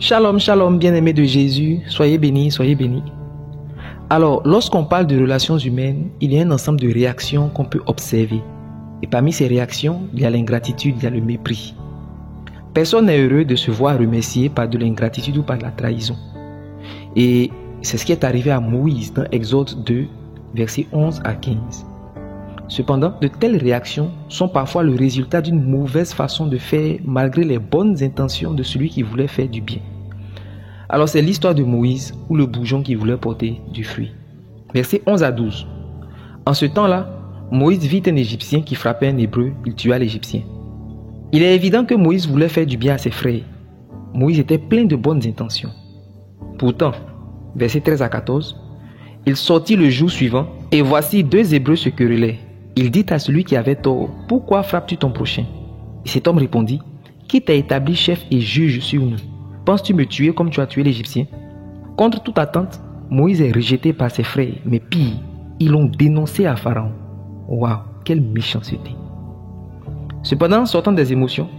Shalom, shalom, bien-aimés de Jésus, soyez bénis, soyez bénis. Alors, lorsqu'on parle de relations humaines, il y a un ensemble de réactions qu'on peut observer. Et parmi ces réactions, il y a l'ingratitude, il y a le mépris. Personne n'est heureux de se voir remercié par de l'ingratitude ou par de la trahison. Et c'est ce qui est arrivé à Moïse dans Exode 2, versets 11 à 15. Cependant, de telles réactions sont parfois le résultat d'une mauvaise façon de faire malgré les bonnes intentions de celui qui voulait faire du bien. Alors c'est l'histoire de Moïse ou le bourgeon qui voulait porter du fruit. Versets 11 à 12. En ce temps-là, Moïse vit un Égyptien qui frappait un Hébreu, il tua l'Égyptien. Il est évident que Moïse voulait faire du bien à ses frères. Moïse était plein de bonnes intentions. Pourtant, versets 13 à 14, il sortit le jour suivant et voici deux Hébreux se querellaient. Il dit à celui qui avait tort, « Pourquoi frappes-tu ton prochain ?» Et cet homme répondit, « Qui t'a établi chef et juge sur nous? Penses-tu me tuer comme tu as tué l'Égyptien ?» Contre toute attente, Moïse est rejeté par ses frères, mais pire, ils l'ont dénoncé à Pharaon. Waouh, quelle méchanceté! Cependant, sortant des émotions,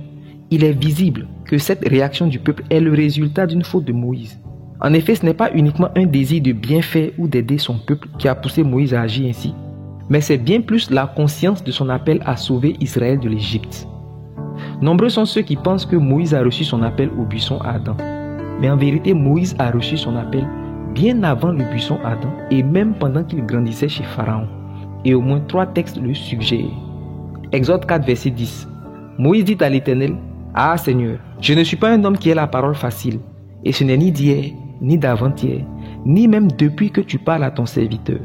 il est visible que cette réaction du peuple est le résultat d'une faute de Moïse. En effet, ce n'est pas uniquement un désir de bien faire ou d'aider son peuple qui a poussé Moïse à agir ainsi, mais c'est bien plus la conscience de son appel à sauver Israël de l'Égypte. Nombreux sont ceux qui pensent que Moïse a reçu son appel au buisson Adam. Mais en vérité, Moïse a reçu son appel bien avant le buisson Adam et même pendant qu'il grandissait chez Pharaon. Et au moins 3 textes le suggèrent. Exode 4, verset 10. Moïse dit à l'Éternel, « Ah Seigneur, je ne suis pas un homme qui ait la parole facile, et ce n'est ni d'hier, ni d'avant-hier, ni même depuis que tu parles à ton serviteur. »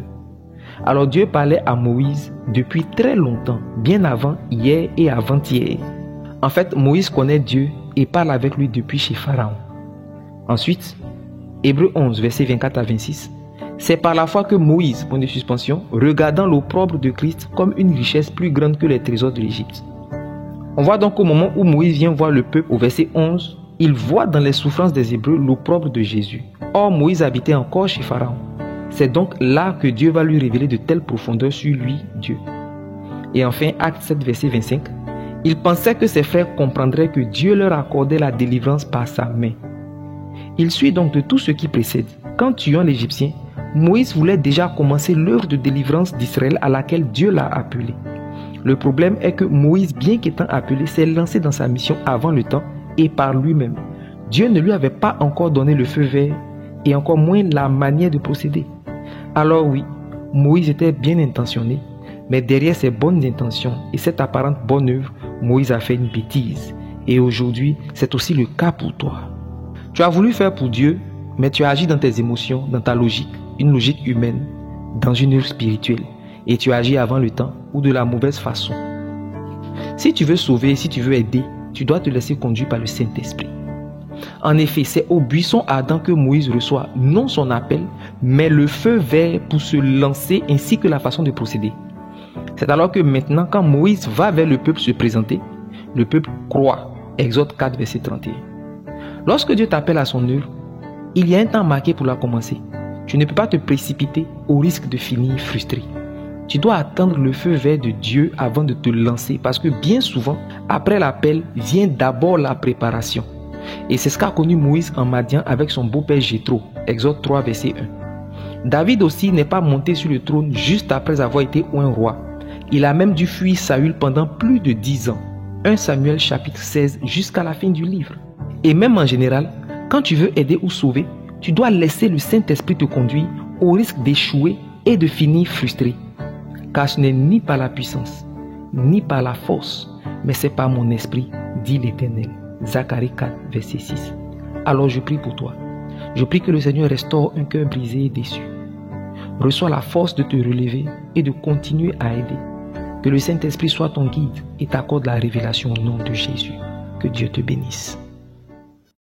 Alors Dieu parlait à Moïse depuis très longtemps, bien avant hier et avant-hier. En fait, Moïse connaît Dieu et parle avec lui depuis chez Pharaon. Ensuite, Hébreux 11, versets 24 à 26. C'est par la foi que Moïse, point de suspension, regardant l'opprobre de Christ comme une richesse plus grande que les trésors de l'Égypte. On voit donc au moment où Moïse vient voir le peuple au verset 11, il voit dans les souffrances des Hébreux l'opprobre de Jésus. Or, Moïse habitait encore chez Pharaon. C'est donc là que Dieu va lui révéler de telles profondeurs sur lui, Dieu. Et enfin, Acte 7, verset 25. Il pensait que ses frères comprendraient que Dieu leur accordait la délivrance par sa main. Il suit donc de tout ce qui précède. Qu'en tuant l'Égyptien, Moïse voulait déjà commencer l'œuvre de délivrance d'Israël à laquelle Dieu l'a appelé. Le problème est que Moïse, bien qu'étant appelé, s'est lancé dans sa mission avant le temps et par lui-même. Dieu ne lui avait pas encore donné le feu vert et encore moins la manière de procéder. Alors oui, Moïse était bien intentionné, mais derrière ses bonnes intentions et cette apparente bonne œuvre, Moïse a fait une bêtise. Et aujourd'hui, c'est aussi le cas pour toi. Tu as voulu faire pour Dieu, mais tu as agi dans tes émotions, dans ta logique, une logique humaine, dans une œuvre spirituelle. Et tu as agi avant le temps ou de la mauvaise façon. Si tu veux sauver, si tu veux aider, tu dois te laisser conduire par le Saint-Esprit. En effet, c'est au buisson Adam que Moïse reçoit non son appel, mais le feu vert pour se lancer ainsi que la façon de procéder. C'est alors que maintenant, quand Moïse va vers le peuple se présenter, le peuple croit. Exode 4, verset 31. Lorsque Dieu t'appelle à son œuvre, il y a un temps marqué pour la commencer. Tu ne peux pas te précipiter au risque de finir frustré. Tu dois attendre le feu vert de Dieu avant de te lancer parce que bien souvent, après l'appel, vient d'abord la préparation. Et c'est ce qu'a connu Moïse en Madian avec son beau-père Jéthro, Exode 3, verset 1. David aussi n'est pas monté sur le trône juste après avoir été un roi. Il a même dû fuir Saül pendant plus de 10 ans. 1 Samuel chapitre 16 jusqu'à la fin du livre. Et même en général, quand tu veux aider ou sauver, tu dois laisser le Saint-Esprit te conduire au risque d'échouer et de finir frustré. Car ce n'est ni par la puissance, ni par la force, mais c'est par mon esprit, dit l'Éternel. Zacharie 4, verset 6. Alors je prie pour toi. Je prie que le Seigneur restaure un cœur brisé et déçu. Reçois la force de te relever et de continuer à aider. Que le Saint-Esprit soit ton guide et t'accorde la révélation au nom de Jésus. Que Dieu te bénisse.